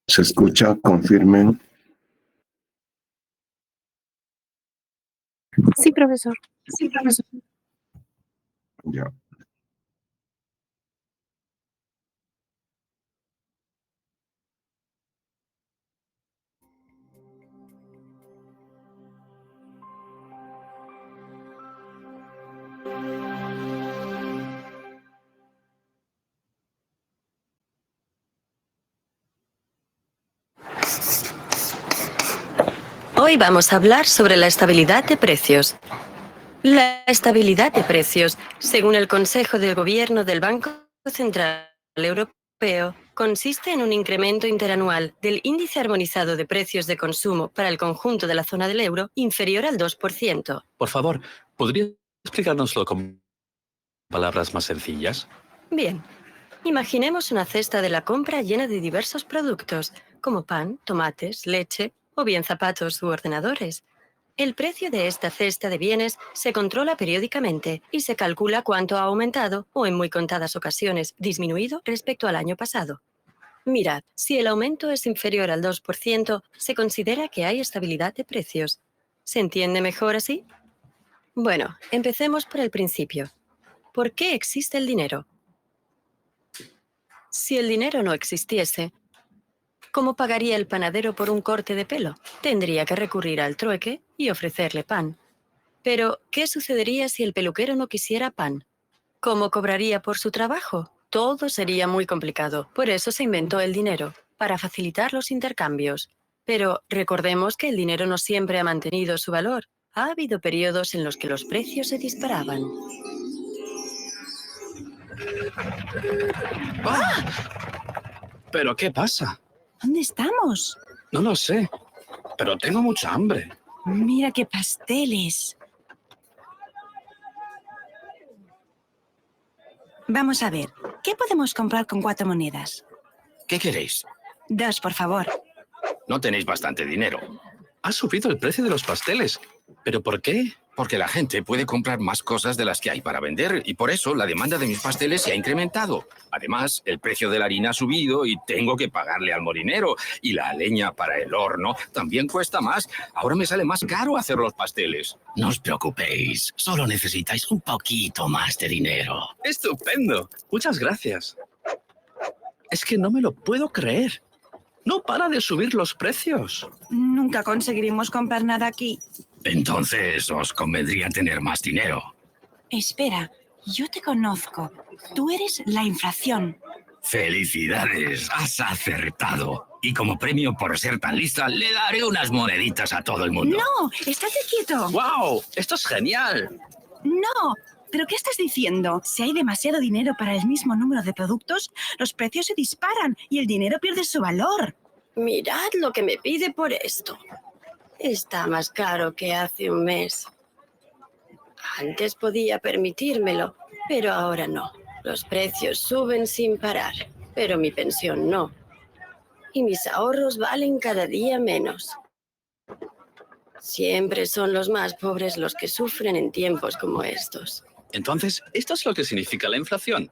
¿Se escucha? Confirmen. Sí, profesor. Ya. Hoy vamos a hablar sobre la estabilidad de precios. La estabilidad de precios, según el Consejo de Gobierno del Banco Central Europeo, consiste en un incremento interanual del índice armonizado de precios de consumo para el conjunto de la zona del euro inferior al 2%. Por favor, ¿podría explicárnoslo con palabras más sencillas? Bien, imaginemos una cesta de la compra llena de diversos productos, como pan, tomates, leche o bien zapatos u ordenadores. El precio de esta cesta de bienes se controla periódicamente y se calcula cuánto ha aumentado o, en muy contadas ocasiones, disminuido respecto al año pasado. Mirad, si el aumento es inferior al 2%, se considera que hay estabilidad de precios. ¿Se entiende mejor así? Bueno, empecemos por el principio. ¿Por qué existe el dinero? Si el dinero no existiese, ¿cómo pagaría el panadero por un corte de pelo? Tendría que recurrir al trueque y ofrecerle pan. Pero, ¿qué sucedería si el peluquero no quisiera pan? ¿Cómo cobraría por su trabajo? Todo sería muy complicado. Por eso se inventó el dinero, para facilitar los intercambios. Pero recordemos que el dinero no siempre ha mantenido su valor. Ha habido periodos en los que los precios se disparaban. ¿Pero qué pasa? ¿Dónde estamos? No lo sé, pero tengo mucha hambre. Mira qué pasteles. Vamos a ver, ¿qué podemos comprar con 4 monedas? ¿Qué queréis? 2, por favor. No tenéis bastante dinero. Ha subido el precio de los pasteles. ¿Pero por qué? Porque la gente puede comprar más cosas de las que hay para vender y por eso la demanda de mis pasteles se ha incrementado. Además, el precio de la harina ha subido y tengo que pagarle al molinero. Y la leña para el horno también cuesta más. Ahora me sale más caro hacer los pasteles. No os preocupéis, solo necesitáis un poquito más de dinero. ¡Estupendo! Muchas gracias. Es que no me lo puedo creer. No para de subir los precios. Nunca conseguiremos comprar nada aquí. Entonces os convendría tener más dinero. Espera, yo te conozco. Tú eres la inflación. ¡Felicidades! Has acertado. Y como premio por ser tan lista, le daré unas moneditas a todo el mundo. ¡No! ¡Estate quieto! ¡Wow! ¡Esto es genial! ¡No! ¿Pero qué estás diciendo? Si hay demasiado dinero para el mismo número de productos, los precios se disparan y el dinero pierde su valor. Mirad lo que me pide por esto. Está más caro que hace un mes. Antes podía permitírmelo, pero ahora no. Los precios suben sin parar, pero mi pensión no. Y mis ahorros valen cada día menos. Siempre son los más pobres los que sufren en tiempos como estos. Entonces, esto es lo que significa la inflación.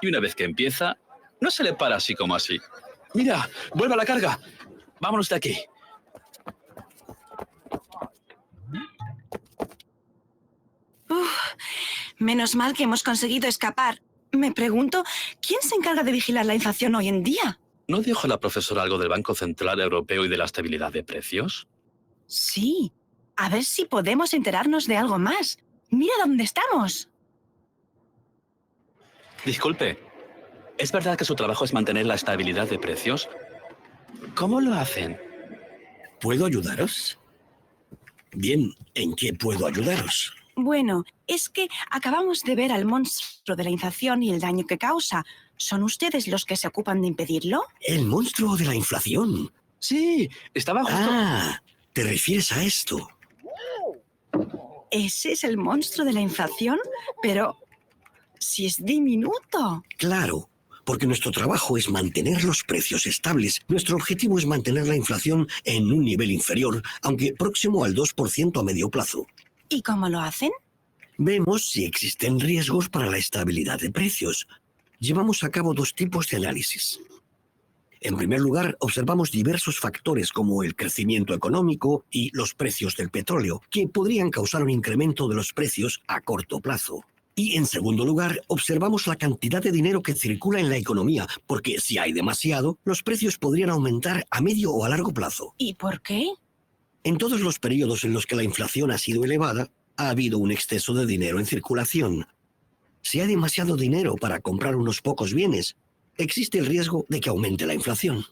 Y una vez que empieza, no se le para así como así. Mira, vuelve a la carga. Vámonos de aquí. Menos mal que hemos conseguido escapar. Me pregunto, ¿quién se encarga de vigilar la inflación hoy en día? ¿No dijo la profesora algo del Banco Central Europeo y de la estabilidad de precios? Sí. A ver si podemos enterarnos de algo más. Mira dónde estamos. Disculpe, ¿es verdad que su trabajo es mantener la estabilidad de precios? ¿Cómo lo hacen? ¿Puedo ayudaros? Bien, ¿en qué puedo ayudaros? Bueno, es que acabamos de ver al monstruo de la inflación y el daño que causa. ¿Son ustedes los que se ocupan de impedirlo? El monstruo de la inflación. Sí, estaba justo... Ah, ¿te refieres a esto? ¿Ese es el monstruo de la inflación? Pero si es diminuto. Claro, porque nuestro trabajo es mantener los precios estables. Nuestro objetivo es mantener la inflación en un nivel inferior, aunque próximo al 2% a medio plazo. ¿Y cómo lo hacen? Vemos si existen riesgos para la estabilidad de precios. Llevamos a cabo dos tipos de análisis. En primer lugar, observamos diversos factores como el crecimiento económico y los precios del petróleo, que podrían causar un incremento de los precios a corto plazo. Y en segundo lugar, observamos la cantidad de dinero que circula en la economía, porque si hay demasiado, los precios podrían aumentar a medio o a largo plazo. ¿Y por qué? En todos los periodos en los que la inflación ha sido elevada, ha habido un exceso de dinero en circulación. Si hay demasiado dinero para comprar unos pocos bienes, existe el riesgo de que aumente la inflación.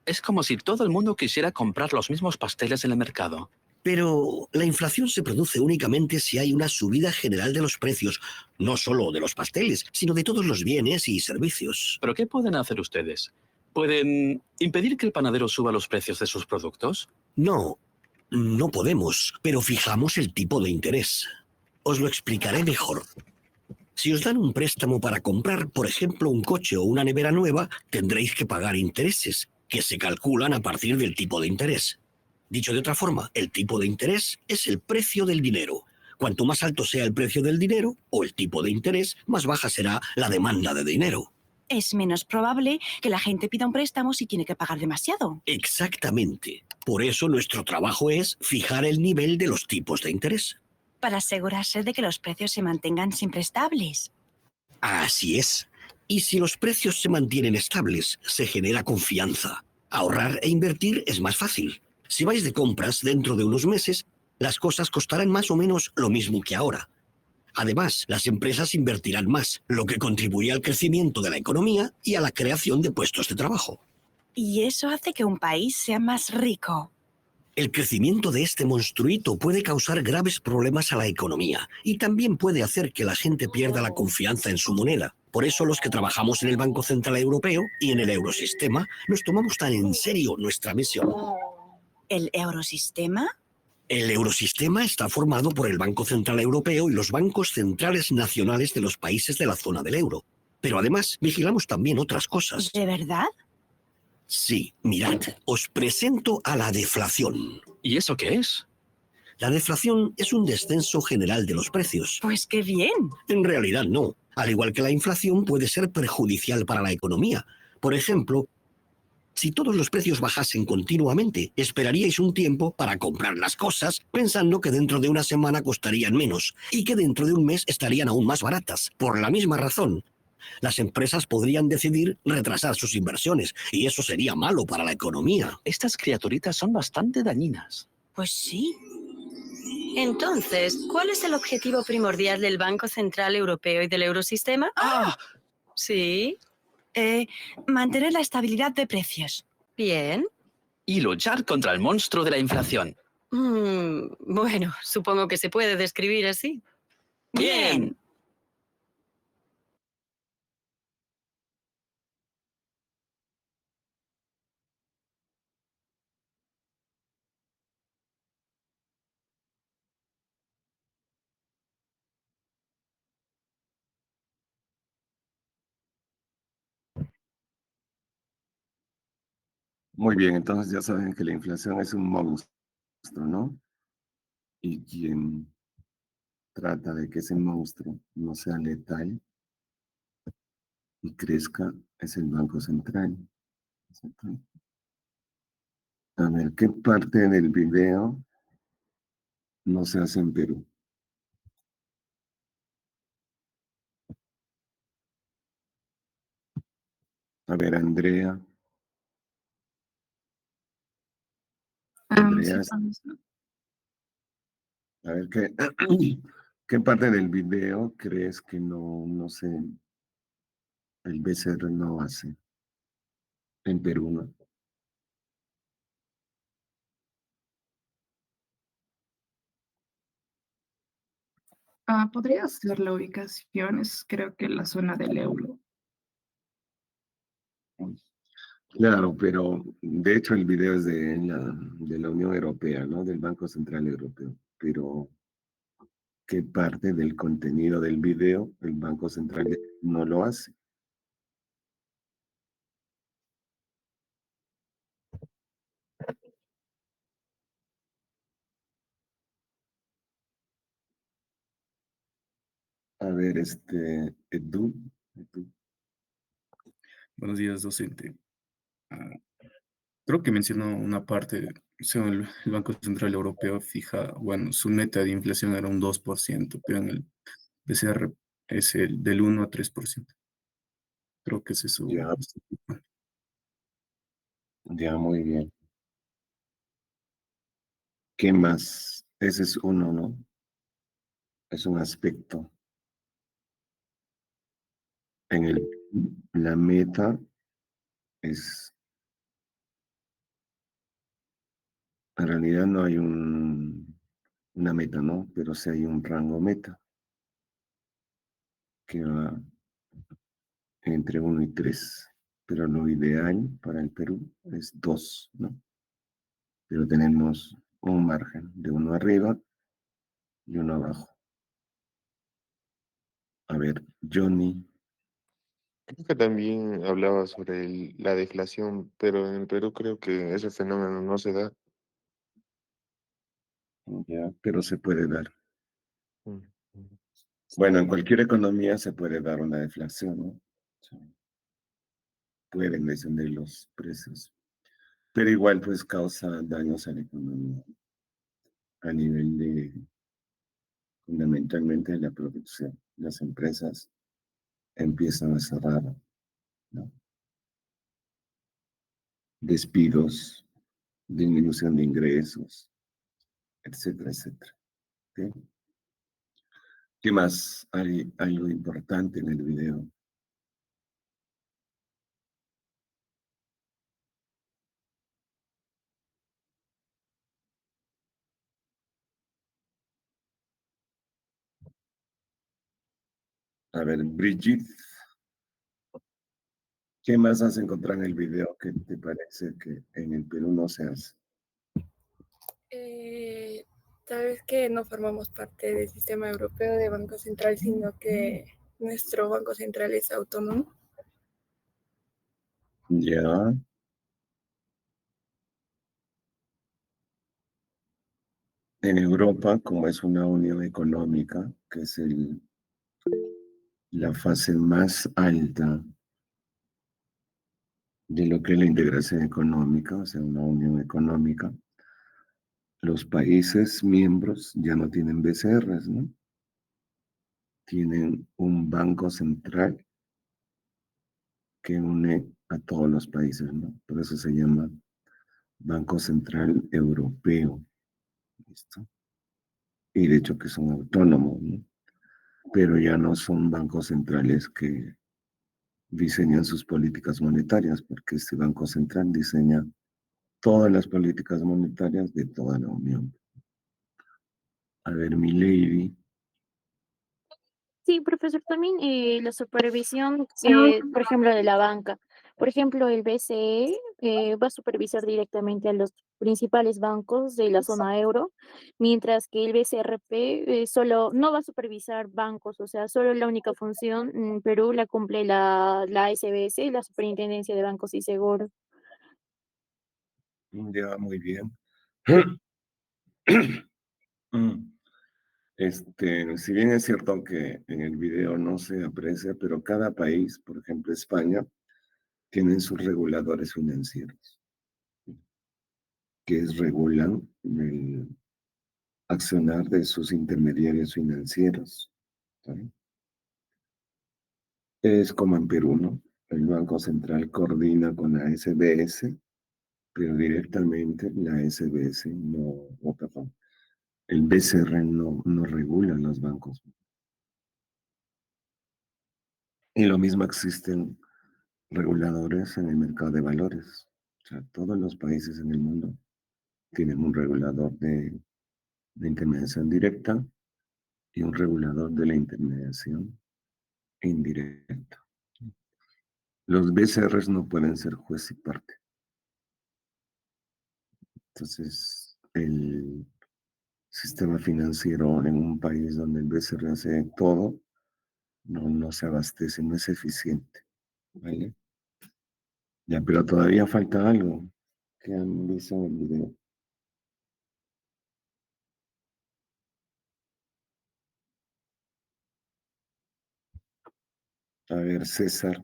Es como si todo el mundo quisiera comprar los mismos pasteles en el mercado. Pero la inflación se produce únicamente si hay una subida general de los precios, no solo de los pasteles, sino de todos los bienes y servicios. ¿Pero qué pueden hacer ustedes? ¿Pueden impedir que el panadero suba los precios de sus productos? No, no podemos, pero fijamos el tipo de interés. Os lo explicaré mejor. Si os dan un préstamo para comprar, por ejemplo, un coche o una nevera nueva, tendréis que pagar intereses, que se calculan a partir del tipo de interés. Dicho de otra forma, el tipo de interés es el precio del dinero. Cuanto más alto sea el precio del dinero o el tipo de interés, más baja será la demanda de dinero. Es menos probable que la gente pida un préstamo si tiene que pagar demasiado. Exactamente. Por eso nuestro trabajo es fijar el nivel de los tipos de interés. Para asegurarse de que los precios se mantengan siempre estables. Así es. Y si los precios se mantienen estables, se genera confianza. Ahorrar e invertir es más fácil. Si vais de compras dentro de unos meses, las cosas costarán más o menos lo mismo que ahora. Además, las empresas invertirán más, lo que contribuye al crecimiento de la economía y a la creación de puestos de trabajo. Y eso hace que un país sea más rico. El crecimiento de este monstruito puede causar graves problemas a la economía y también puede hacer que la gente pierda la confianza en su moneda. Por eso los que trabajamos en el Banco Central Europeo y en el Eurosistema nos tomamos tan en serio nuestra misión. ¿El eurosistema? El Eurosistema está formado por el Banco Central Europeo y los bancos centrales nacionales de los países de la zona del euro. Pero además vigilamos también otras cosas. ¿De verdad? Sí, mirad, os presento a la deflación. ¿Y eso qué es? La deflación es un descenso general de los precios. Pues qué bien. En realidad no. Al igual que la inflación puede ser perjudicial para la economía. Por ejemplo, si todos los precios bajasen continuamente, esperaríais un tiempo para comprar las cosas pensando que dentro de una semana costarían menos y que dentro de un mes estarían aún más baratas. Por la misma razón, las empresas podrían decidir retrasar sus inversiones y eso sería malo para la economía. Estas criaturitas son bastante dañinas. Pues sí. Entonces, ¿cuál es el objetivo primordial del Banco Central Europeo y del Eurosistema? ¡Ah! Sí, Mantener la estabilidad de precios. bien. Y luchar contra el monstruo de la inflación. Bueno, supongo que se puede describir así. ¡Bien! Muy bien, entonces ya saben que la inflación es un monstruo, ¿no? Y quien trata de que ese monstruo no sea letal y crezca es el Banco Central. ¿Cierto? A ver, ¿qué parte del video no se hace en Perú? A ver, Andrea. Andrea, a ver, ¿qué, qué parte del video crees que no sé, el BCR no hace en Perú, ¿no? Podría ser la ubicación, es creo que la zona del euro. Claro, pero de hecho el video es de la Unión Europea, ¿no? Del Banco Central Europeo. Pero ¿qué parte del contenido del video el Banco Central no lo hace? A ver, Edu. Buenos días, docente. Ah, creo que mencionó una parte, según el Banco Central Europeo fija, bueno, su meta de inflación era un 2%, pero en el BCR es el del 1 a 3%. Creo que ese es su... Ya, ya, muy bien. ¿Qué más? Ese es uno, ¿no? Es un aspecto. La meta es, en realidad no hay una meta, ¿no? Pero sí hay un rango meta que va entre 1 y 3. Pero lo ideal para el Perú es 2, ¿no? Pero tenemos un margen de uno arriba y uno abajo. A ver, Johnny, Creo que también hablaba sobre la deflación, pero en el Perú creo que ese fenómeno no se da. ya, pero se puede dar. Mm, mm. Bueno, en cualquier economía se puede dar una deflación, ¿no? Sí, pueden descender los precios, pero igual pues causa daños a la economía a nivel de fundamentalmente de la producción. Las empresas empiezan a cerrar, ¿no? Despidos, disminución de ingresos, etcétera, etcétera. ¿Ok? ¿Qué más? Hay algo importante en el video. A ver, Brigitte, ¿qué más has encontrado en el video que te parece que en el Perú no se hace? Eh, Tal vez que no formamos parte del sistema europeo de Banco Central, sino que nuestro Banco Central es autónomo. Ya, en Europa, como es una unión económica, que es la fase más alta de lo que es la integración económica, o sea, una unión económica, los países miembros ya no tienen BCRs, ¿no? Tienen un banco central que une a todos los países, ¿no? Por eso se llama Banco Central Europeo, ¿listo? Y de hecho que son autónomos, ¿no? Pero ya no son bancos centrales que diseñan sus políticas monetarias, porque este Banco Central diseña todas las políticas monetarias de toda la Unión. A ver, mi lady. Sí, profesor, también la supervisión, por ejemplo, de la banca. Por ejemplo, el BCE va a supervisar directamente a los principales bancos de la zona euro, mientras que el BCRP solo no va a supervisar bancos, o sea, solo la única función en Perú la cumple la SBS, la Superintendencia de Bancos y Seguros. Ya, muy bien. Mm. Si bien es cierto que en el video no se aprecia, pero cada país, por ejemplo España, tienen sus reguladores financieros, que regulan el accionar de sus intermediarios financieros. ¿Sí? Es como en Perú, ¿no? El Banco Central coordina con la SBS, pero directamente la SBS no, o perdón, el BCR no regula los bancos. Y lo mismo existen reguladores en el mercado de valores. O sea, todos los países en el mundo tienen un regulador de intermediación directa y un regulador de la intermediación indirecta. Los BCRs no pueden ser juez y parte. Entonces, el sistema financiero en un país donde el BCR hace todo, no se abastece, no es eficiente. ¿Vale? Ya, pero todavía falta algo que han visto en el video. A ver, César.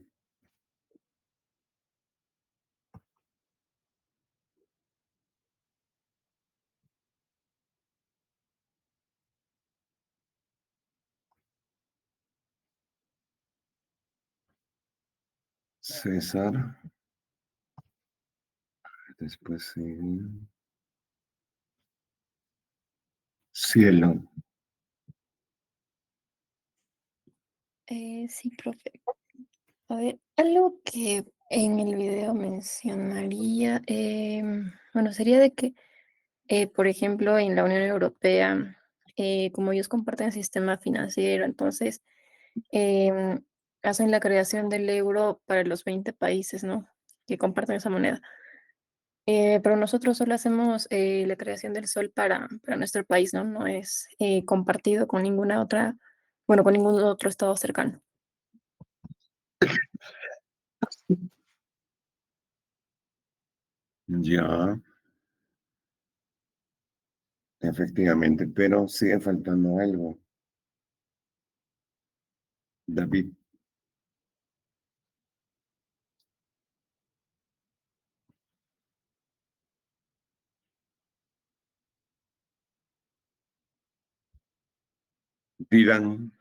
César. Después cielo. Sí, profe. A ver, algo que en el video mencionaría, bueno, sería de que, por ejemplo, en la Unión Europea, como ellos comparten sistema financiero, entonces em, hacen la creación del euro para los 20 países, ¿no? Que comparten esa moneda. Pero nosotros solo hacemos la creación del sol para nuestro país, ¿no? No es compartido con ninguna otra, bueno, con ningún otro estado cercano. Ya, efectivamente, pero sigue faltando algo. David. Pidan.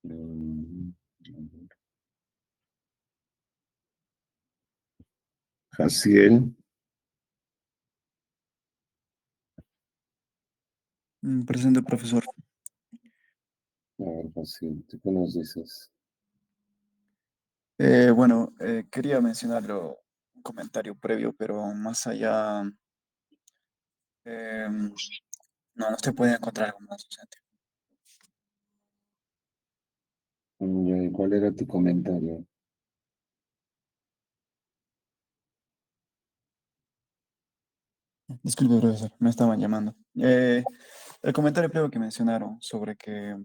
mm, Jaciel. Presente, profesor. A ver, Jaciel, ¿tú qué nos dices? Bueno, quería mencionarlo un comentario previo, pero más allá, no se puede encontrar algo más docente. Ya, ¿y cuál era tu comentario? Disculpe, profesor, me estaban llamando. El comentario previo que mencionaron sobre que,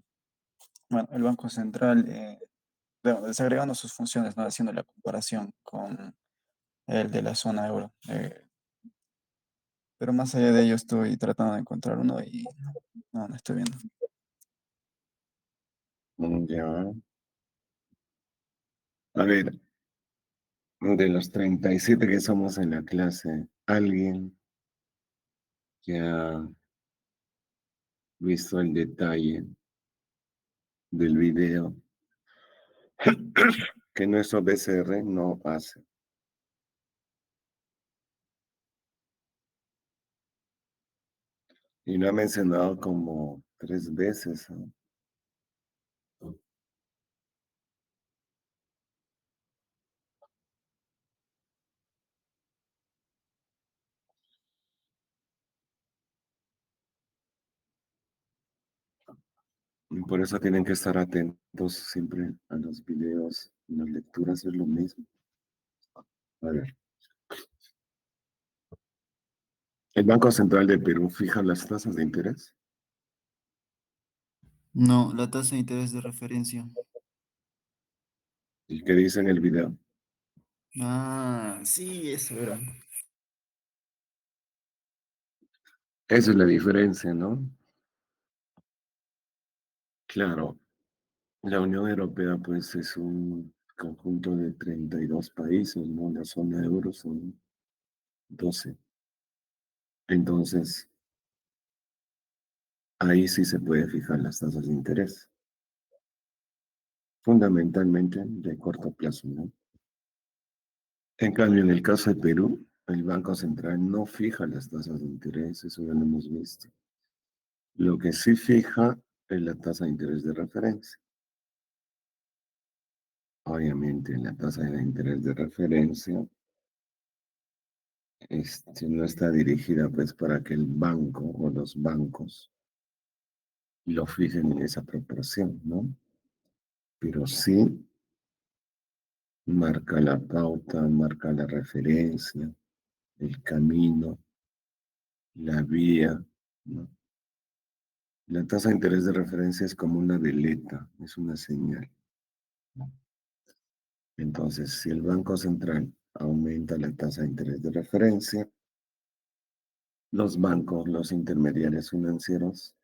bueno, el Banco Central, bueno, desagregando sus funciones, ¿no? Haciendo la comparación con el de la zona euro. Pero más allá de ello, estoy tratando de encontrar uno y no estoy viendo. Ya. A ver, de los 37 que somos en la clase, ¿alguien que ha visto el detalle del video que nuestro BCR no hace? Y lo ha mencionado como 3 veces, ¿no? Y por eso tienen que estar atentos siempre a los videos. En las lecturas es lo mismo. A ver. ¿El Banco Central de Perú fija las tasas de interés? No, la tasa de interés de referencia. ¿Y qué dice en el video? Ah, sí, eso era. Esa es la diferencia, ¿no? Claro, la Unión Europea pues es un conjunto de 32 países, ¿no? La zona euro son 12. Entonces, ahí sí se puede fijar las tasas de interés. Fundamentalmente de corto plazo, ¿no? En cambio, en el caso de Perú, el Banco Central no fija las tasas de interés, eso ya lo hemos visto. Lo que sí fija es la tasa de interés de referencia. Obviamente, la tasa de interés de referencia no está dirigida pues para que el banco o los bancos lo fijen en esa proporción, ¿no? Pero sí marca la pauta, marca la referencia, el camino, la vía, ¿no? La tasa de interés de referencia es como una veleta, es una señal. Entonces, si el Banco Central aumenta la tasa de interés de referencia, los bancos, los intermediarios financieros,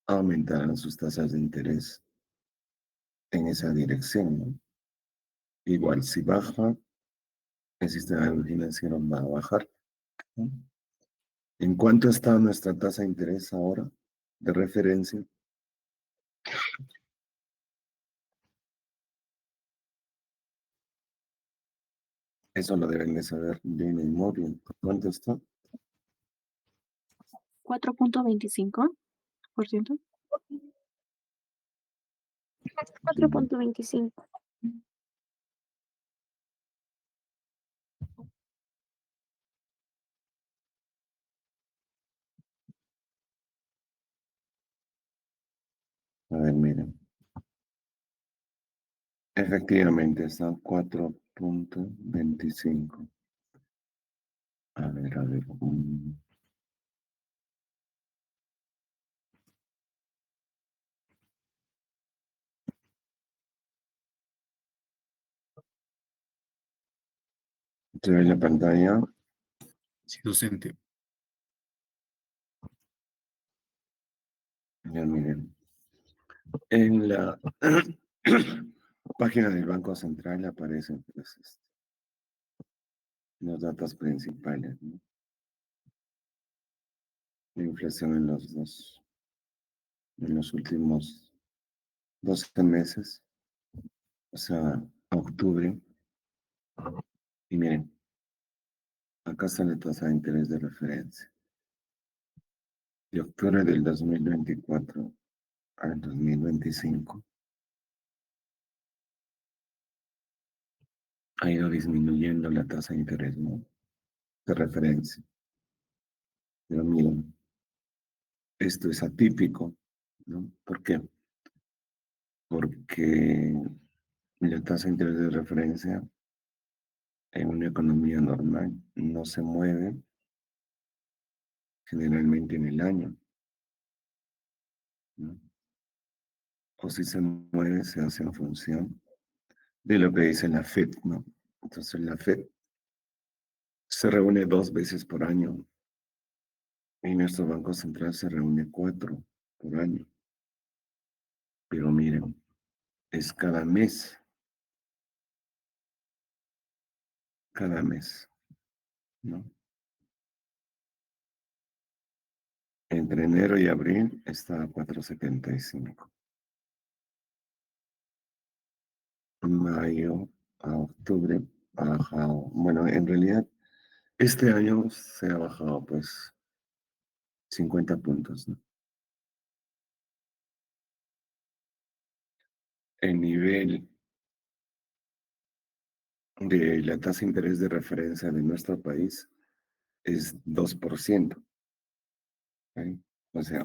aumentarán sus tasas de interés en esa dirección, ¿no? Igual, si baja, el sistema financiero va a bajar, ¿no? ¿En cuánto está nuestra tasa de interés ahora de referencia? Eso lo deben de saber de memoria. ¿Cuánto está? 4.25%. 4.25. A ver, miren. Efectivamente, está 4.25. A ver, a ver. ¿Se ve la pantalla? Sí, docente. Ya miren. En la página del Banco Central aparecen pues, los datos principales, ¿no? La inflación en los últimos 12 meses, o sea, octubre. Y miren, acá está la tasa de interés de referencia. De octubre del 2024 al 2025 ha ido disminuyendo la tasa de interés, ¿no? De referencia. Pero miren, esto es atípico, ¿no? ¿Por qué? Porque la tasa de interés de referencia en una economía normal no se mueve generalmente en el año, ¿no? O si se mueve, se hace en función de lo que dice la FED, ¿no? Entonces la FED se reúne 2 veces por año y nuestro Banco Central se reúne 4 por año. Pero miren, es cada mes, ¿no? Entre enero y abril está a 4.75. Mayo a octubre ha bajado. Bueno, en realidad este año se ha bajado pues 50 puntos, ¿no? El nivel de la tasa de interés de referencia de nuestro país es 2%. ¿Ok? O sea,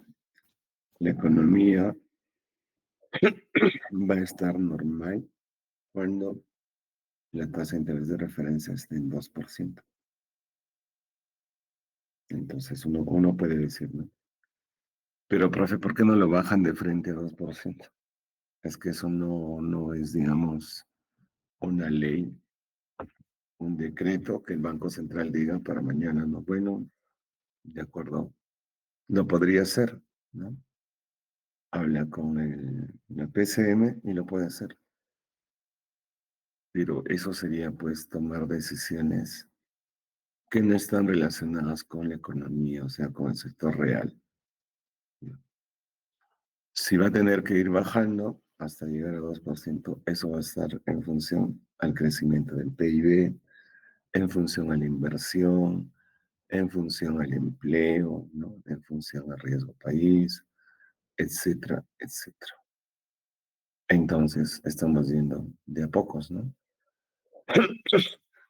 la economía va a estar normal cuando la tasa de interés de referencia esté en 2%. Entonces uno puede decir, ¿no? Pero, profe, ¿por qué no lo bajan de frente a 2%? Es que eso no es, digamos, una ley, un decreto que el Banco Central diga para mañana, ¿no? Bueno, de acuerdo, lo podría hacer, ¿no? Habla con la PCM y lo puede hacer. Pero eso sería, pues, tomar decisiones que no están relacionadas con la economía, o sea, con el sector real. Si va a tener que ir bajando hasta llegar a 2%, eso va a estar en función al crecimiento del PIB, en función a la inversión, en función al empleo, ¿no? En función al riesgo país, etcétera, etcétera. Entonces, estamos yendo de a pocos, ¿no?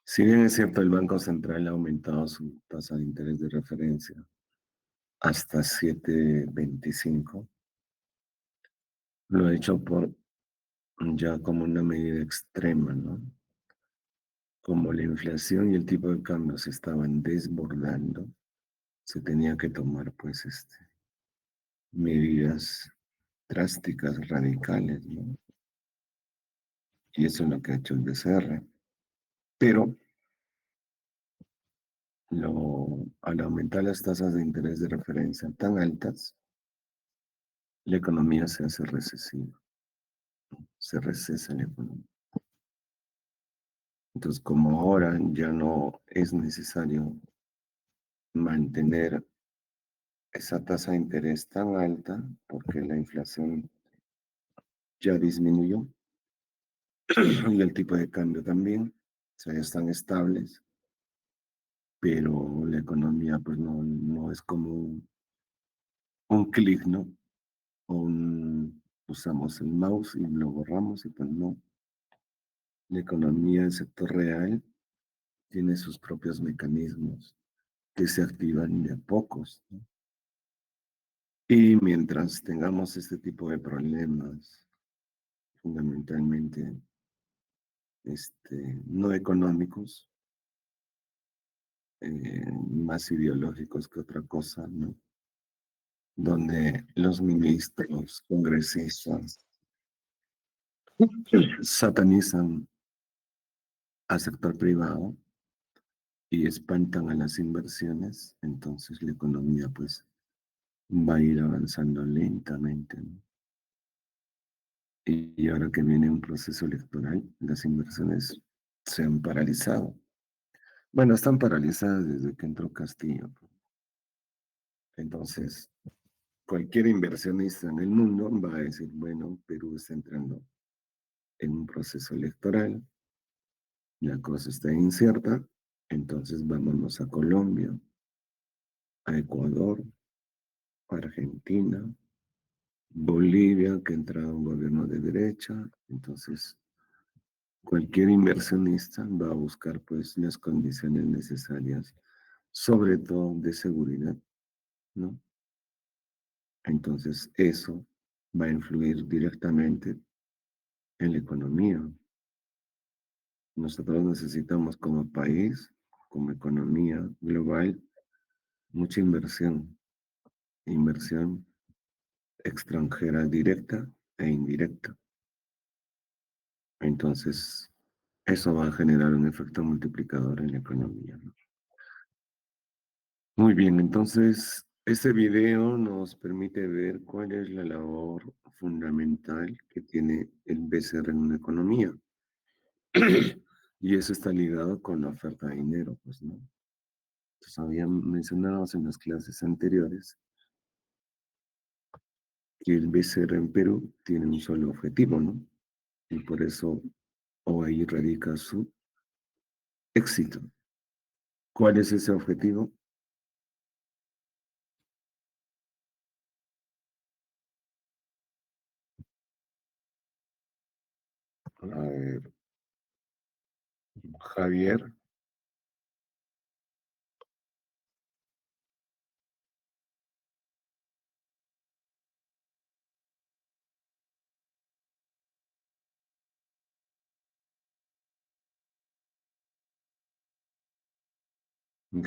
Si bien es cierto, el Banco Central ha aumentado su tasa de interés de referencia hasta 7.25, lo ha hecho por ya como una medida extrema, ¿no? Como la inflación y el tipo de cambio se estaban desbordando, se tenía que tomar, pues, medidas drásticas, radicales, ¿no? Y eso es lo que ha hecho el BCR. Pero al aumentar las tasas de interés de referencia tan altas, la economía se hace recesiva. se recesa la economía. Entonces, como ahora ya no es necesario mantener esa tasa de interés tan alta, porque la inflación ya disminuyó y el tipo de cambio también, o sea, ya están estables, pero la economía pues no es como un clic, ¿no? Usamos el mouse y lo borramos y pues no. La economía del sector real tiene sus propios mecanismos que se activan de a pocos, ¿no? Y mientras tengamos este tipo de problemas, fundamentalmente no económicos, más ideológicos que otra cosa, ¿no? Donde los ministros, congresistas, satanizan al sector privado y espantan a las inversiones, entonces la economía pues va a ir avanzando lentamente, ¿no? Y ahora que viene un proceso electoral, las inversiones se han paralizado. Bueno, están paralizadas desde que entró Castillo. Entonces, cualquier inversionista en el mundo va a decir, bueno, Perú está entrando en un proceso electoral, la cosa está incierta, entonces vámonos a Colombia, a Ecuador, a Argentina, Bolivia, que entra un gobierno de derecha, entonces cualquier inversionista va a buscar pues las condiciones necesarias, sobre todo de seguridad, ¿no? Entonces eso va a influir directamente en la economía. Nosotros necesitamos como país, como economía global, mucha inversión extranjera directa e indirecta. Entonces, eso va a generar un efecto multiplicador en la economía, ¿no? Muy bien, entonces, este video nos permite ver cuál es la labor fundamental que tiene el BCR en una economía. Y eso está ligado con la oferta de dinero, pues, ¿no? Entonces, habían mencionado en las clases anteriores que el BCR en Perú tiene un solo objetivo, ¿no? Y por eso, o ahí radica su éxito. ¿Cuál es ese objetivo? A ver, Javier.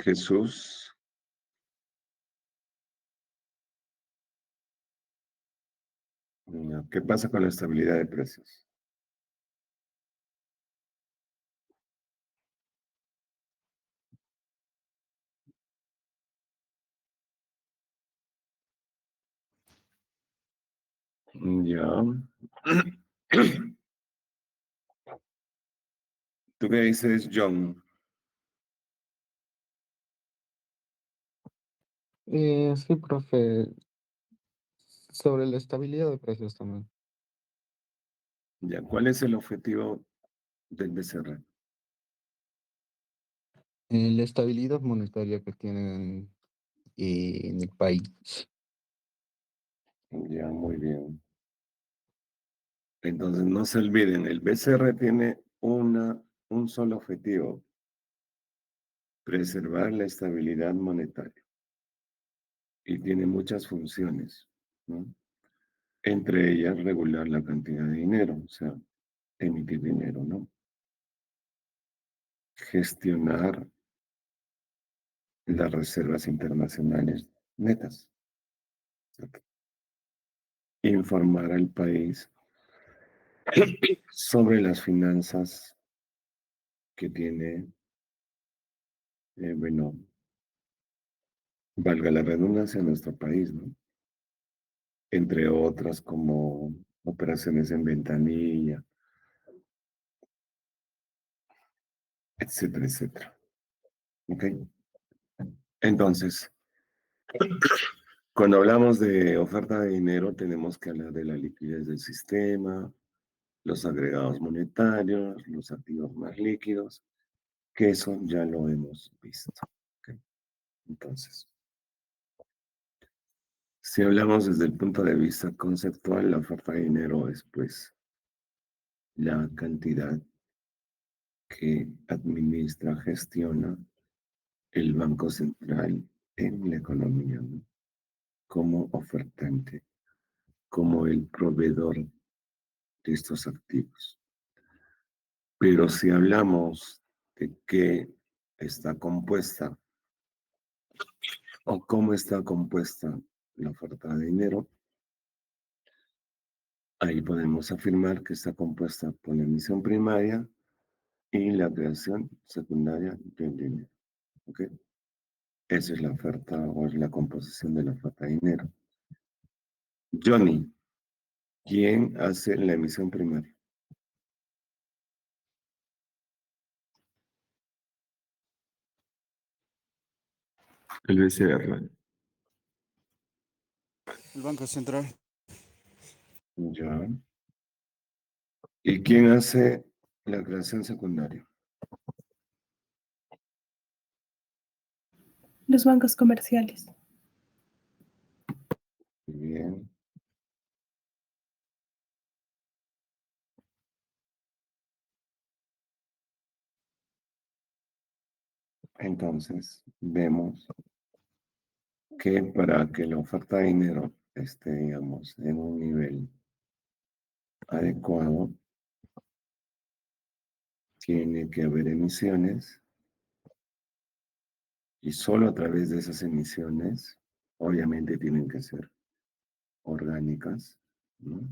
Jesús. Ya, ¿qué pasa con la estabilidad de precios? Ya. ¿Tú qué dices, John? Sí, profe, sobre la estabilidad de precios también. Ya, ¿cuál es el objetivo del BCR? La estabilidad monetaria que tienen en el país. Ya, muy bien. Entonces, no se olviden, el BCR tiene un solo objetivo, preservar la estabilidad monetaria. Y tiene muchas funciones, ¿no? Entre ellas, regular la cantidad de dinero, o sea, emitir dinero, ¿no? Gestionar las reservas internacionales netas, informar al país sobre las finanzas que tiene, bueno, valga la redundancia, nuestro país, ¿no? Entre otras como operaciones en ventanilla, etcétera, etcétera. ¿Ok? Entonces, cuando hablamos de oferta de dinero, tenemos que hablar de la liquidez del sistema, los agregados monetarios, los activos más líquidos, que eso ya lo hemos visto. ¿Ok? Entonces, si hablamos desde el punto de vista conceptual, la oferta de dinero es pues la cantidad que administra, gestiona el Banco Central en la economía, ¿no? Como ofertante, como el proveedor de estos activos. Pero si hablamos de qué está compuesta o cómo está compuesta la oferta de dinero, ahí podemos afirmar que está compuesta por la emisión primaria y la creación secundaria del dinero. ¿Ok? Esa es la oferta o es la composición de la oferta de dinero. Johnny, ¿quién hace la emisión primaria? El BCR. El Banco Central. Ya. ¿Y quién hace la creación secundaria? Los bancos comerciales. Bien. Entonces, vemos que para que la oferta de dinero esté, digamos, en un nivel adecuado, tiene que haber emisiones y solo a través de esas emisiones, obviamente tienen que ser orgánicas, ¿no?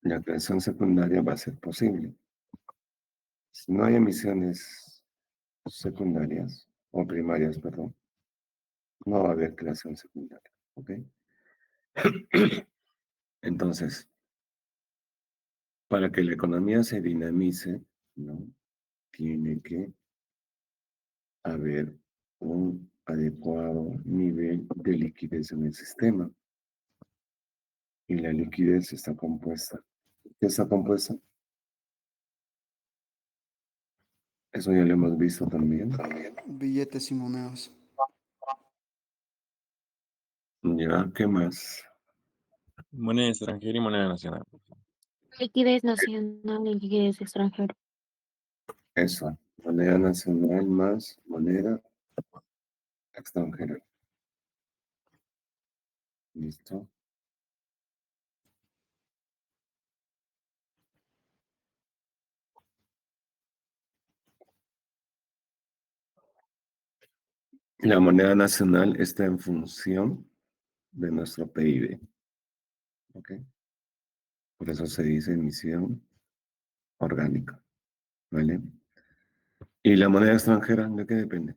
La creación secundaria va a ser posible. Si no hay emisiones secundarias, o primarias, perdón, no va a haber creación secundaria, ¿ok? Entonces, para que la economía se dinamice, ¿no? Tiene que haber un adecuado nivel de liquidez en el sistema. Y la liquidez está compuesta. ¿Qué está compuesta? Eso ya lo hemos visto también. Billetes y monedas. Ya, ¿qué más? Moneda extranjera y moneda nacional. Liquidez nacional y liquidez extranjera. Eso, moneda nacional más moneda extranjera. ¿Listo? La moneda nacional está en función de nuestro PIB. ¿Ok? Por eso se dice emisión orgánica. ¿Vale? ¿Y la moneda extranjera de qué depende?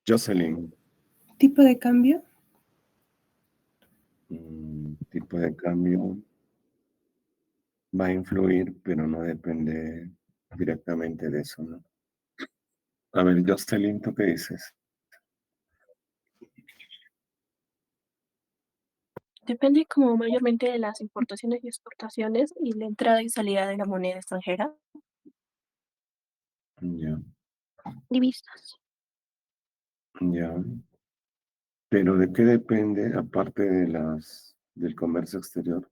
Jocelyn, ¿Tipo de cambio? tipo de cambio va a influir, pero no depende directamente de eso, ¿no? A ver, Jocelyn, ¿tú qué dices? Depende como mayormente de las importaciones y exportaciones y la entrada y salida de la moneda extranjera. Ya, Divisas. ya. Pero ¿de qué depende, aparte de del comercio exterior,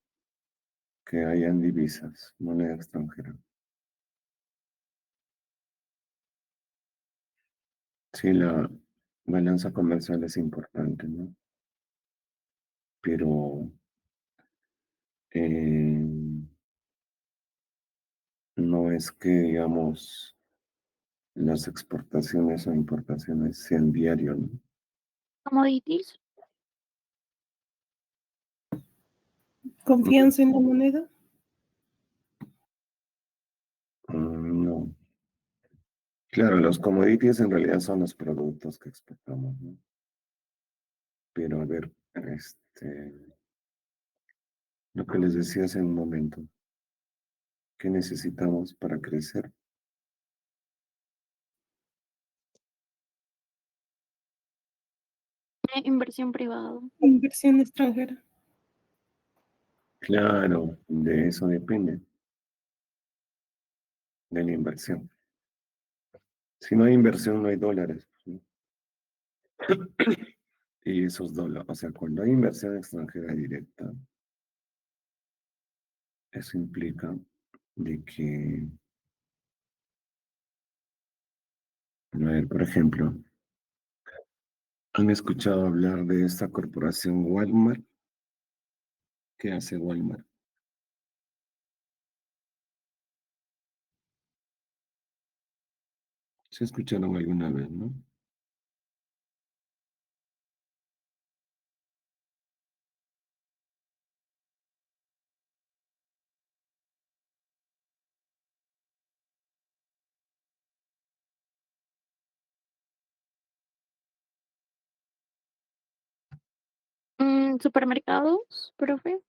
que hayan divisas, moneda extranjera? Sí, la balanza comercial es importante, ¿no? Pero no es que, digamos, las exportaciones o importaciones sean diario, ¿no? Commodities. ¿Confianza en la moneda? Claro, los commodities en realidad son los productos que exportamos, ¿no? Pero a ver, lo que les decía hace un momento, ¿qué necesitamos para crecer? Inversión privada. Inversión extranjera. Claro, de eso depende, de la inversión. Si no hay inversión, no hay dólares, ¿no? Y esos dólares, o sea, cuando hay inversión extranjera directa, eso implica de que, a ver, por ejemplo, ¿han escuchado hablar de esta corporación Walmart? ¿Qué hace Walmart? ¿Se escucharon alguna vez, no? Supermercados, profe.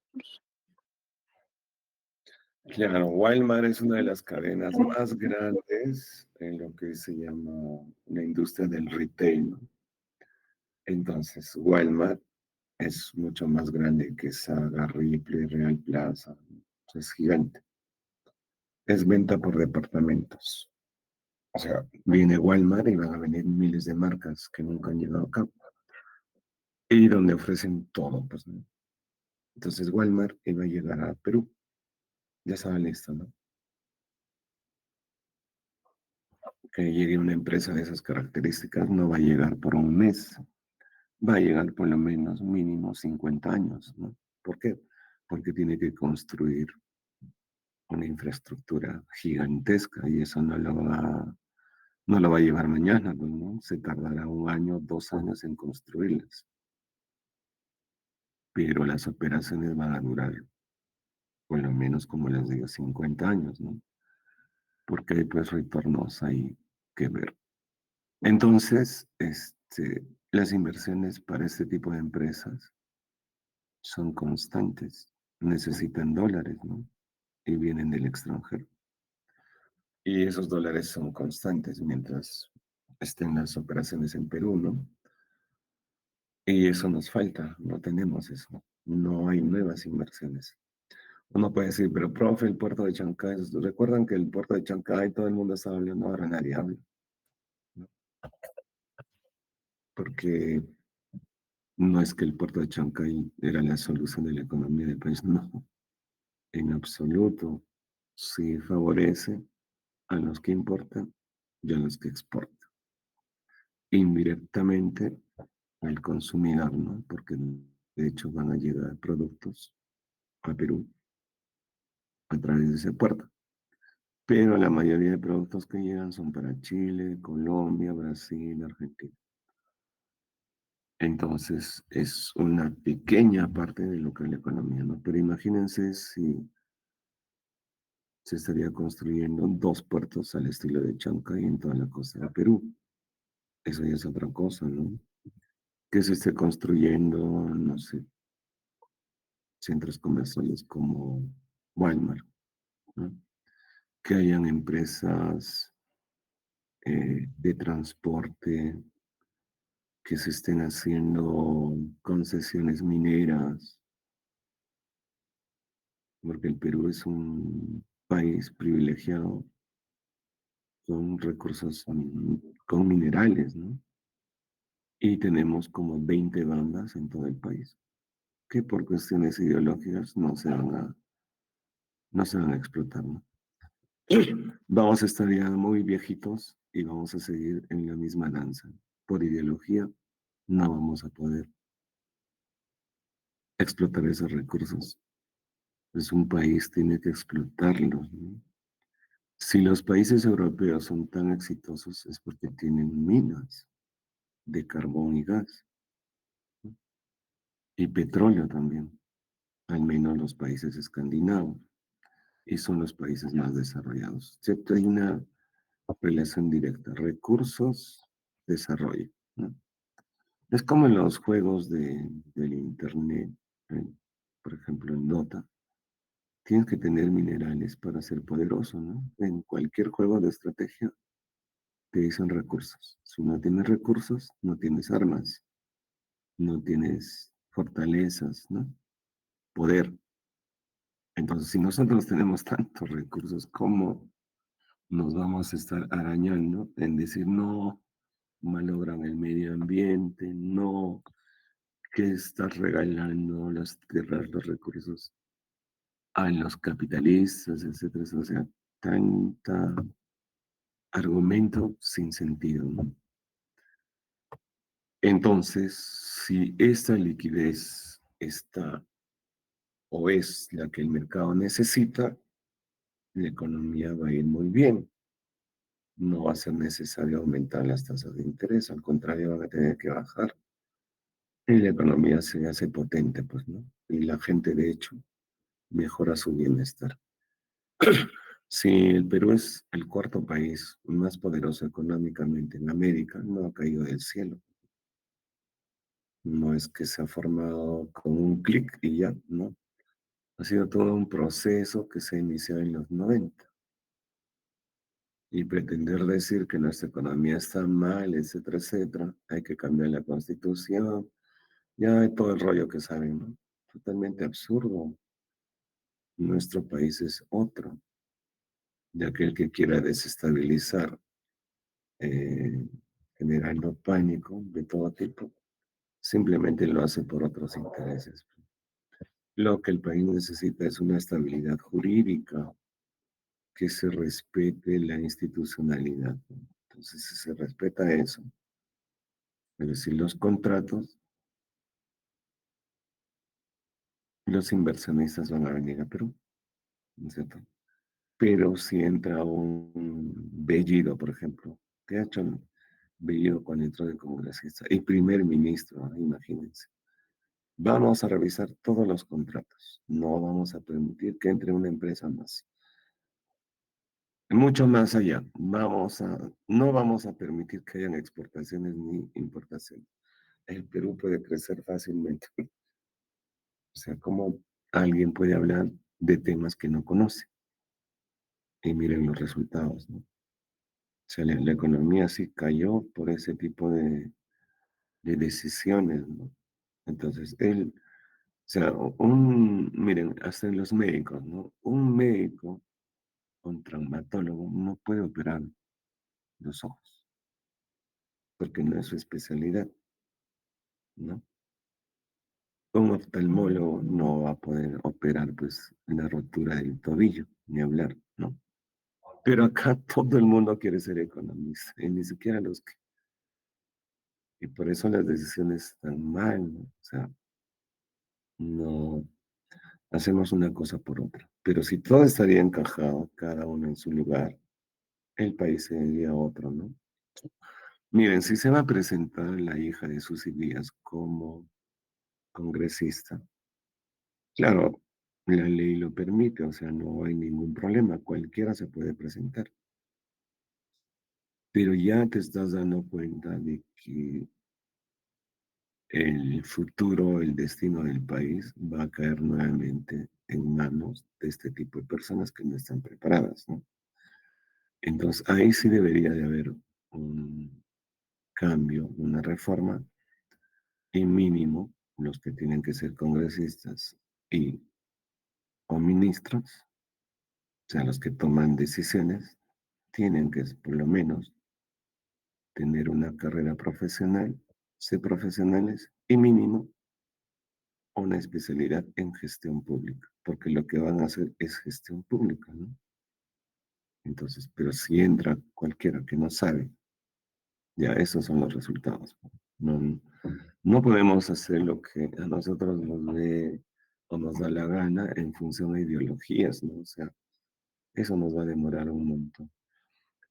Claro, Walmart es una de las cadenas más grandes en lo que se llama la industria del retail, ¿no? Entonces, Walmart es mucho más grande que Saga, Ripley, Real Plaza. Es gigante. Es venta por departamentos. O sea, viene Walmart y van a venir miles de marcas que nunca han llegado acá. Y donde ofrecen todo, pues, ¿no? Entonces, Walmart iba a llegar a Perú. Ya estaba listo, ¿no? Que llegue una empresa de esas características no va a llegar por un mes. Va a llegar por lo menos mínimo 50 años, ¿no? ¿Por qué? Porque tiene que construir una infraestructura gigantesca y eso no lo va a llevar mañana, pues, ¿no? Se tardará un año, 2 años en construirlas. Pero las operaciones van a durar por lo menos, como les digo, 50 años, ¿no? Porque hay pues retornos ahí que ver. Entonces, las inversiones para este tipo de empresas son constantes, necesitan dólares, ¿no? Y vienen del extranjero. Y esos dólares son constantes mientras estén las operaciones en Perú, ¿no? Y eso nos falta, no tenemos eso, no hay nuevas inversiones. Uno puede decir, pero profe, el puerto de Chancay, ¿recuerdan que el puerto de Chancay todo el mundo estaba hablando, ahora nadie habla? ¿No? Porque no es que el puerto de Chancay era la solución de la economía del país, no, en absoluto. Sí favorece a los que importan y a los que exportan. Indirectamente al consumidor, ¿no? Porque de hecho van a llegar productos a Perú a través de ese puerto. Pero la mayoría de productos que llegan son para Chile, Colombia, Brasil, Argentina. Entonces es una pequeña parte de lo que es la economía, ¿no? Pero imagínense si se estaría construyendo 2 puertos al estilo de Chancay en toda la costa de Perú. Eso ya es otra cosa, ¿no? Que se esté construyendo, no sé, centros comerciales como Walmart, ¿no? Que hayan empresas de transporte, que se estén haciendo concesiones mineras, porque el Perú es un país privilegiado con recursos, con minerales, ¿no? Y tenemos como 20 bandas en todo el país, que por cuestiones ideológicas no se van a explotar, ¿no? Vamos a estar ya muy viejitos y vamos a seguir en la misma danza. Por ideología no vamos a poder explotar esos recursos. Pues un país tiene que explotarlos, ¿no? Si los países europeos son tan exitosos es porque tienen minas de carbón y gas, ¿no? Y petróleo también, al menos los países escandinavos, y son los países más desarrollados. ¿Cierto? Hay una relación directa. Recursos, desarrollo, ¿no? Es como en los juegos del internet, ¿eh? Por ejemplo, en Dota. Tienes que tener minerales para ser poderoso, ¿no? En cualquier juego de estrategia te dicen recursos. Si no tienes recursos, no tienes armas, no tienes fortalezas, ¿no? Poder. Entonces, si nosotros tenemos tantos recursos, ¿cómo nos vamos a estar arañando en decir no, malogran el medio ambiente, no, que estás regalando las tierras, los recursos a los capitalistas, etcétera? O sea, tanta argumento sin sentido, ¿no? Entonces, si esta liquidez está o es la que el mercado necesita, la economía va a ir muy bien. No va a ser necesario aumentar las tasas de interés, al contrario, van a tener que bajar. Y la economía se hace potente, pues, ¿no? Y la gente, de hecho, mejora su bienestar. Si el Perú es el cuarto país más poderoso económicamente en América, no ha caído del cielo. No es que se ha formado con un clic y ya, no. Ha sido todo un proceso que se inició en los 90. Y pretender decir que nuestra economía está mal, etcétera, etcétera, hay que cambiar la constitución, ya hay todo el rollo que saben, ¿no? Totalmente absurdo. Nuestro país es otro, de aquel que quiera desestabilizar, eh, generando pánico de todo tipo, simplemente lo hace por otros intereses. Lo que el país necesita es una estabilidad jurídica, que se respete la institucionalidad, ¿no? Entonces, si se respeta eso, es decir, los contratos, los inversionistas van a venir a Perú, ¿no es cierto? Pero si entra un Bellido, por ejemplo, ¿qué ha hecho Bellido cuando entró de congresista? El primer ministro, ¿no? Imagínense. Vamos a revisar todos los contratos. No vamos a permitir que entre una empresa más. Mucho más allá. No vamos a permitir que hayan exportaciones ni importaciones. El Perú puede crecer fácilmente. O sea, ¿cómo alguien puede hablar de temas que no conoce? Y miren los resultados, ¿no? O sea, la economía sí cayó por ese tipo de decisiones, ¿no? Entonces, o sea, miren, hasta en los médicos, ¿no? Un médico, un traumatólogo, no puede operar los ojos, porque no es su especialidad, ¿no? Un oftalmólogo no va a poder operar, pues, la rotura del tobillo, ni hablar, ¿no? Pero acá todo el mundo quiere ser economista, y ni siquiera los que... Y por eso las decisiones están mal, ¿no? O sea, no hacemos una cosa por otra. Pero si todo estaría encajado, cada uno en su lugar, el país sería otro, ¿no? Miren, si se va a presentar la hija de Susy Díaz como congresista, claro, la ley lo permite, o sea, no hay ningún problema, cualquiera se puede presentar. Pero ya te estás dando cuenta de que el futuro, el destino del país va a caer nuevamente en manos de este tipo de personas que no están preparadas, ¿no? Entonces, ahí sí debería de haber un cambio, una reforma, y mínimo los que tienen que ser congresistas y o ministros, o sea, los que toman decisiones, tienen que por lo menos tener una carrera profesional, ser profesionales y mínimo una especialidad en gestión pública, porque lo que van a hacer es gestión pública, ¿no? Entonces, pero si entra cualquiera que no sabe, ya esos son los resultados. No, no podemos hacer lo que a nosotros nos dé o nos da la gana en función de ideologías, ¿no? O sea, eso nos va a demorar un montón.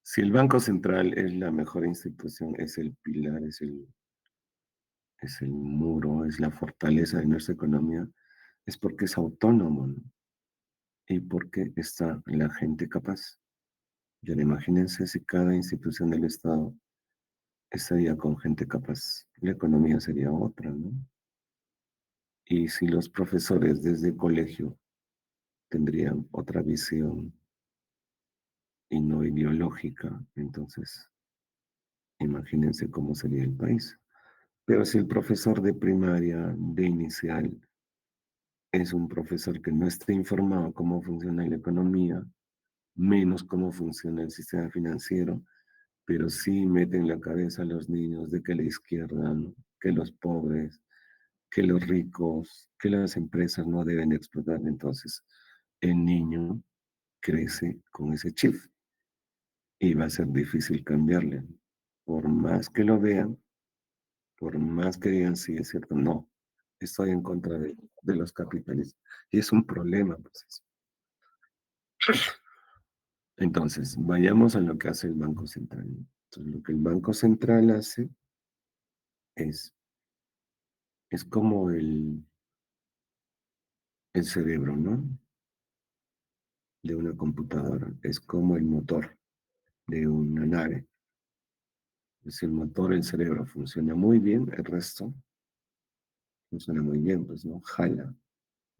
Si el Banco Central es la mejor institución, es el pilar, es el muro, es la fortaleza de nuestra economía, es porque es autónomo, ¿no? Y porque está la gente capaz. Y ahora imagínense si cada institución del Estado estaría con gente capaz, la economía sería otra, ¿no? Y si los profesores desde el colegio tendrían otra visión y no ideológica, entonces imagínense cómo sería el país. Pero si el profesor de primaria, de inicial, es un profesor que no está informado cómo funciona la economía, menos cómo funciona el sistema financiero, pero sí mete en la cabeza a los niños de que la izquierda, ¿no? Que los pobres, que los ricos, que las empresas no deben explotar. Entonces, el niño crece con ese chip y va a ser difícil cambiarle. Por más que lo vean, por más que digan, sí, es cierto, no, estoy en contra de los capitalistas. Y es un problema, pues. Entonces, vayamos a lo que hace el Banco Central. Entonces, lo que el Banco Central hace es, es como el cerebro, ¿no? De una computadora, es como el motor de una nave. Si el motor, el cerebro funciona muy bien, el resto funciona muy bien, pues no jala,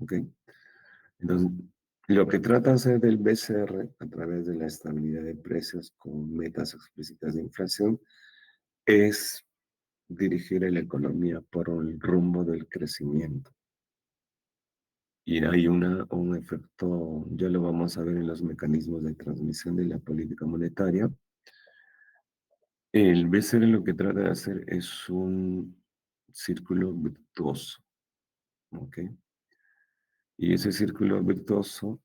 ¿ok? Entonces, lo que trata de hacer el BCR a través de la estabilidad de precios con metas explícitas de inflación es dirigir a la economía por el rumbo del crecimiento. Y hay un efecto, ya lo vamos a ver en los mecanismos de transmisión de la política monetaria. El BCR lo que trata de hacer es un círculo virtuoso, ¿ok? Y ese círculo virtuoso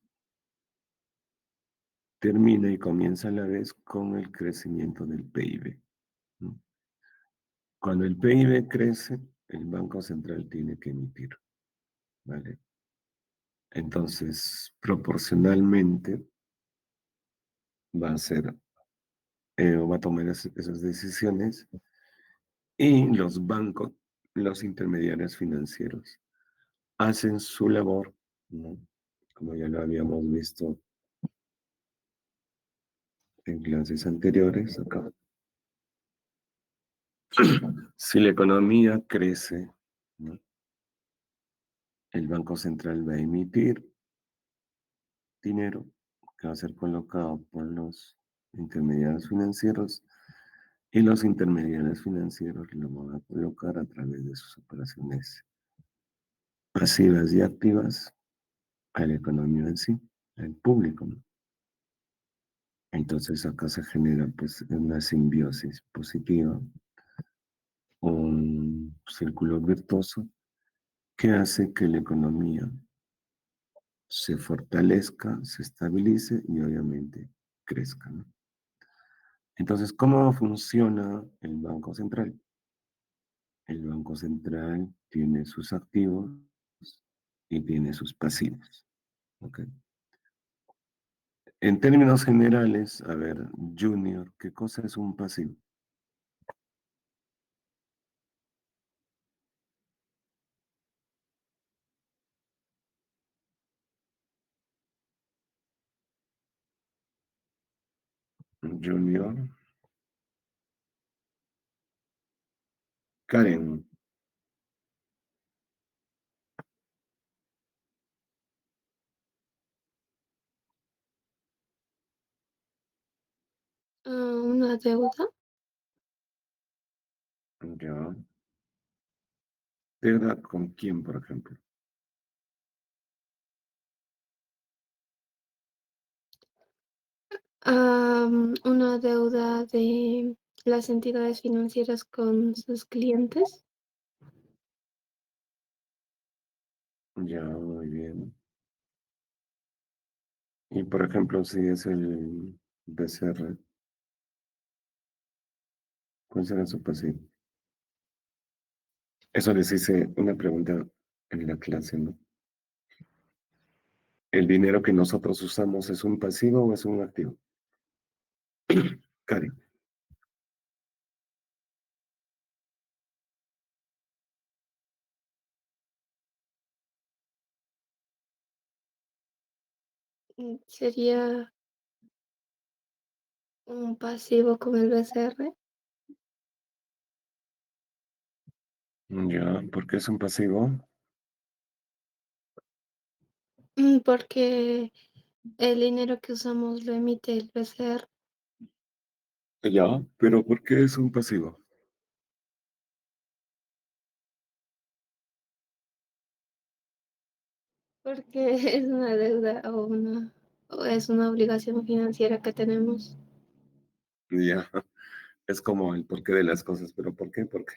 termina y comienza a la vez con el crecimiento del PIB, ¿no? Cuando el PIB crece, el Banco Central tiene que emitir, ¿vale? Entonces, proporcionalmente va a ser, o va a tomar esas decisiones y los bancos, los intermediarios financieros, hacen su labor, ¿no? Como ya lo habíamos visto en clases anteriores acá. Si la economía crece, ¿no? El Banco Central va a emitir dinero que va a ser colocado por los intermediarios financieros y los intermediarios financieros lo van a colocar a través de sus operaciones pasivas y activas a la economía en sí, al público, ¿no? Entonces acá se genera pues una simbiosis positiva, un círculo virtuoso que hace que la economía se fortalezca, se estabilice y obviamente crezca, ¿no? Entonces, ¿cómo funciona el Banco Central? El Banco Central tiene sus activos y tiene sus pasivos, ¿ok? En términos generales, a ver, Junior, ¿qué cosa es un pasivo? Junior, Karen, Una deuda. ya. ¿Deuda con quién, por ejemplo? Una deuda de las entidades financieras con sus clientes. Ya, muy bien. Y por ejemplo, si es el BCR, ¿cuál será su pasivo? Eso les hice una pregunta en la clase, ¿no? ¿El dinero que nosotros usamos es un pasivo o es un activo? Karen, Sería un pasivo con el BCR. Ya, ¿por qué es un pasivo? Porque el dinero que usamos lo emite el BCR. Ya, pero ¿por qué es un pasivo? Porque es una deuda o es una obligación financiera que tenemos. Ya, es como el porqué de las cosas, pero ¿por qué? ¿Por qué?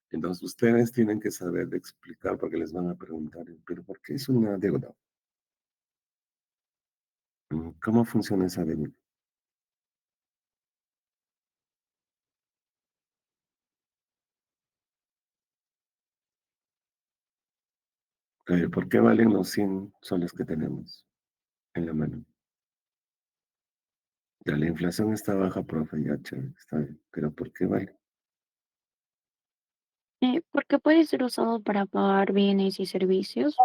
Entonces ustedes tienen que saber de explicar porque les van a preguntar, pero ¿por qué es una deuda? ¿Cómo funciona esa deuda? ¿Por qué valen los 100 soles que tenemos en la mano? Ya, la inflación está baja, profe, ya, chévere, está bien, pero ¿por qué vale? Porque puede ser usado para pagar bienes y servicios.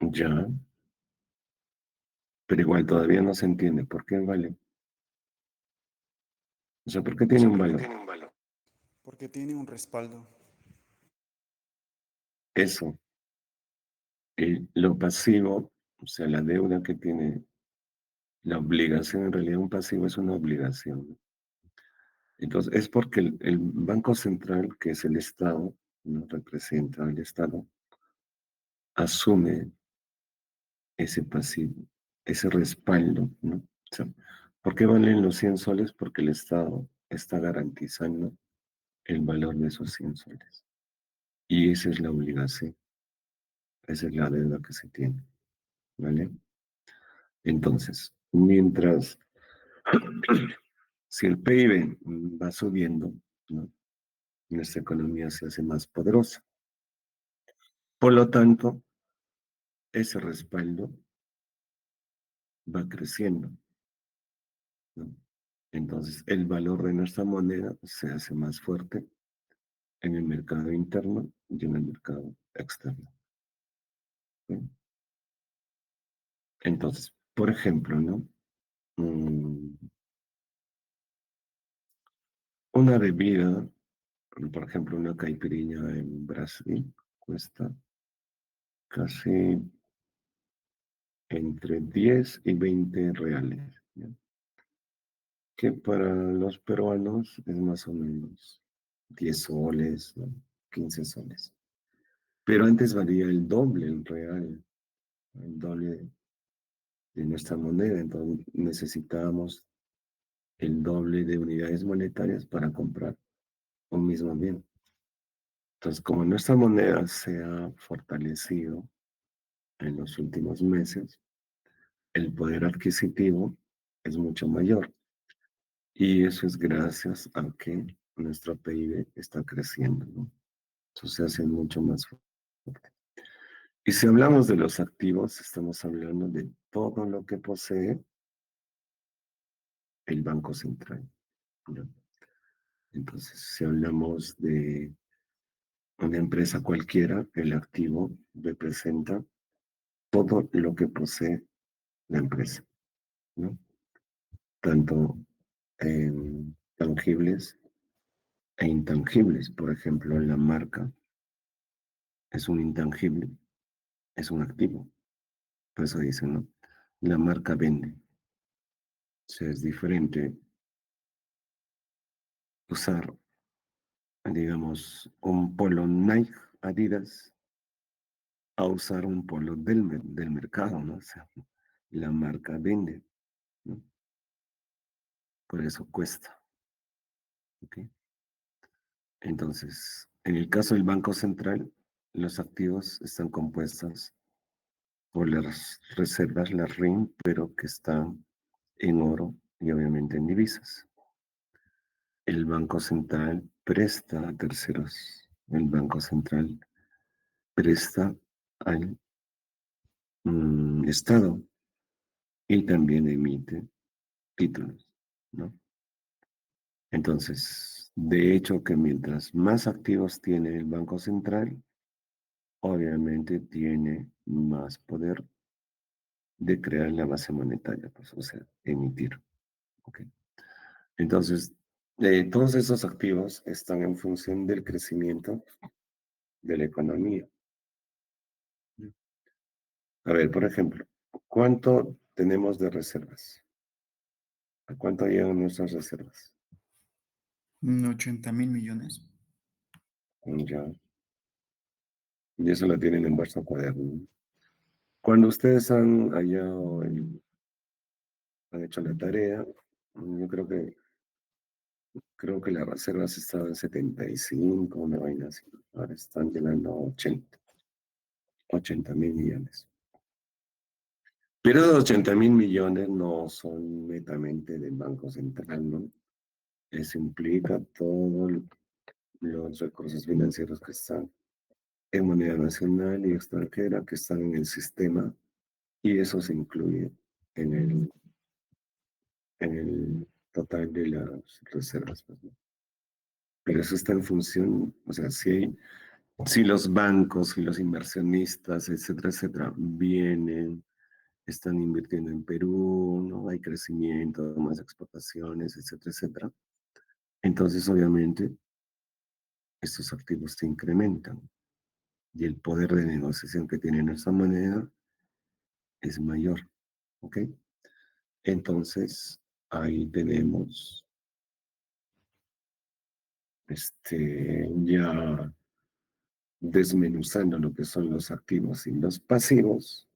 Ya, pero igual todavía no se entiende por qué vale. O sea, ¿por qué tiene un valor? Porque tiene un respaldo. Eso, lo pasivo, o sea, la deuda que tiene la obligación, en realidad un pasivo es una obligación, ¿no? Entonces, es porque el Banco Central, que es el Estado, ¿no? Representa al Estado, asume ese pasivo, ese respaldo, ¿no? O sea, ¿por qué valen los 100 soles? Porque el Estado está garantizando el valor de esos 100 soles. Y esa es la obligación, esa es la deuda que se tiene, ¿vale? Entonces, mientras, si el PIB va subiendo, ¿no? Nuestra economía se hace más poderosa. Por lo tanto, ese respaldo va creciendo, ¿no? Entonces, el valor de nuestra moneda se hace más fuerte en el mercado interno y en el mercado externo, ¿sí? Entonces, por ejemplo, ¿no? Mm, Una bebida, por ejemplo, una caipirinha en Brasil cuesta casi entre 10 y 20 reales, ¿ya? Que para los peruanos es más o menos 10 soles, ¿no? 15 soles. Pero antes valía el doble, el real, el doble de nuestra moneda, entonces necesitábamos el doble de unidades monetarias para comprar un mismo bien. Entonces, como nuestra moneda se ha fortalecido en los últimos meses, el poder adquisitivo es mucho mayor. Y eso es gracias a que nuestro PIB está creciendo, ¿no? Entonces se hace mucho más fuerte. Y si hablamos de los activos, estamos hablando de todo lo que posee el Banco Central, ¿no? Entonces, si hablamos de una empresa cualquiera, el activo representa todo lo que posee la empresa, ¿no? Tanto tangibles e intangibles. Por ejemplo, la marca es un intangible, es un activo. Por eso dicen, ¿no? La marca vende. O sea, es diferente usar, digamos, un polo Nike, Adidas, a usar un polo del mercado, ¿no? O sea, la marca vende, ¿no? Por eso cuesta, ¿ok? Entonces, en el caso del Banco Central, los activos están compuestos por las reservas, las RIN, pero que están en oro y obviamente en divisas. El Banco Central presta a terceros. El Banco Central presta al Estado y también emite títulos, ¿no? Entonces, de hecho que mientras más activos tiene el Banco Central, obviamente tiene más poder de crear la base monetaria, pues, o sea, emitir. Ok. Entonces, todos esos activos están en función del crecimiento de la economía. A ver, por ejemplo, ¿cuánto tenemos de reservas? ¿A cuánto llegan nuestras reservas? 80.000 millones. Ya. Y eso lo tienen en vuestro cuaderno. Cuando ustedes han hallado, han hecho la tarea, yo creo que las reservas estaban en 75, una vaina así. Ahora están llegando a 80.000 millones. Pero esos 80.000 millones no son netamente del Banco Central, ¿no? Eso implica todos los recursos financieros que están en moneda nacional y extranjera, que están en el sistema, y eso se incluye en el total de las reservas, pues, ¿no? Pero eso está en función, o sea, si los bancos y los inversionistas, etcétera, etcétera, vienen, están invirtiendo en Perú, ¿no? Hay crecimiento, más exportaciones, etcétera, etcétera. Entonces, obviamente, estos activos se incrementan y el poder de negociación que tiene nuestra moneda es mayor, ¿ok? Entonces, ahí tenemos ya desmenuzando lo que son los activos y los pasivos,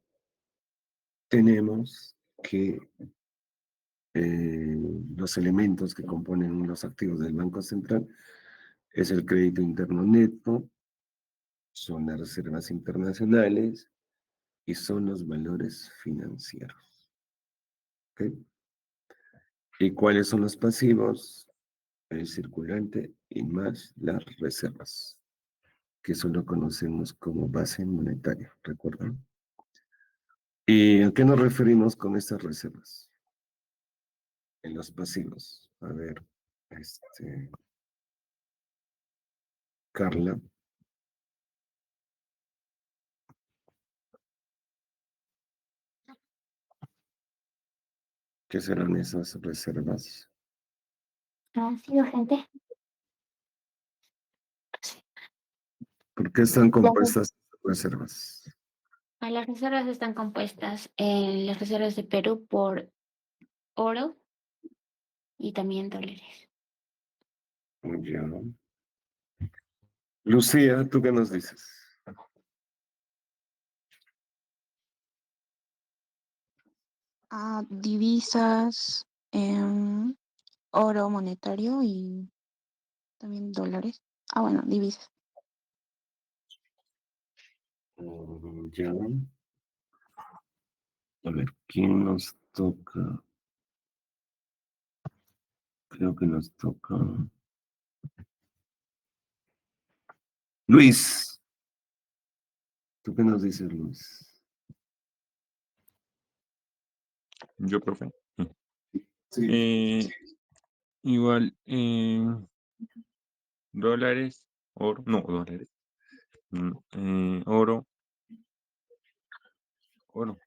tenemos que los elementos que componen los activos del Banco Central es el crédito interno neto, son las reservas internacionales y son los valores financieros. ¿Ok? ¿Y cuáles son los pasivos? El circulante y más las reservas, que eso lo conocemos como base monetaria, ¿recuerdan? ¿Y a qué nos referimos con estas reservas? En los pasivos. A ver, Carla. ¿Qué serán esas reservas? Sí, docente. ¿Por qué están Las, compuestas estas reservas? las reservas están compuestas en las reservas de Perú por oro y también dólares. Ya. Lucía, ¿tú qué nos dices? Divisas, oro monetario y también dólares. Bueno, divisas. Ya. A ver, ¿quién nos toca? Creo que nos toca. Luis. ¿Tú qué nos dices, Luis? Yo, profe. Sí. Igual, dólares, oro, no, dólares. Oro, oro.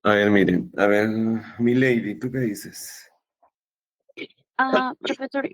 A ver, miren, a ver, mi lady, ¿tú qué dices? Profesor,